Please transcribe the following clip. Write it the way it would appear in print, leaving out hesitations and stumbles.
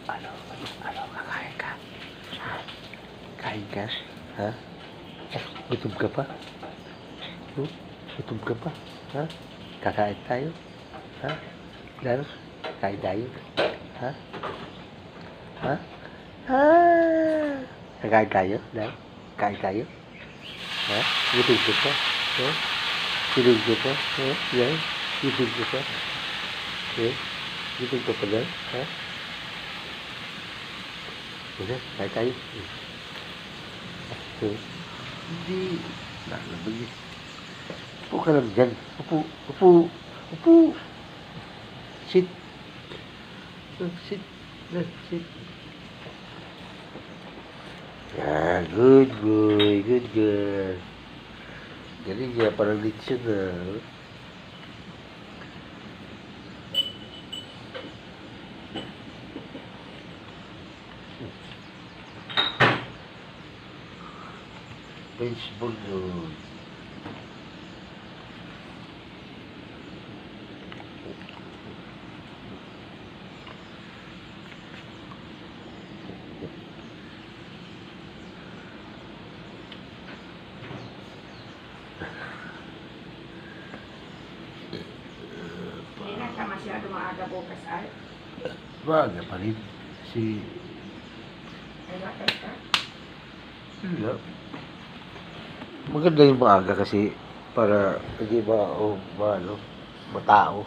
Ano, kakain ka? Ha? Kain ka? Ha? Gutom ka pa? Gutom ka pa? Ha? Kakain tayo? Ha? Lalo? Kain tayo? Ha? Ha? Ha? Kakain tayo? Lalo? Kain tayo? Ha? Gutom ka pa? Ha? Gutom ka pa? Ha? Lalo? Gutom ka pa? Ha? Gutom ka pa lang? Ha? Wala, kain tayo. Hindi. Nalaman niya. Upo ka lang dyan. Upo. Sit. Sit. Sit. Ah, good boy. Good girl. Galing niya, parang lechon na. Baseball yun. Hindi na ka masyado maaga bukas ay. Maaga pa rin. Kasi, Ay, lakay ka. wala. Maganda yung maaga kasi para hindi matao.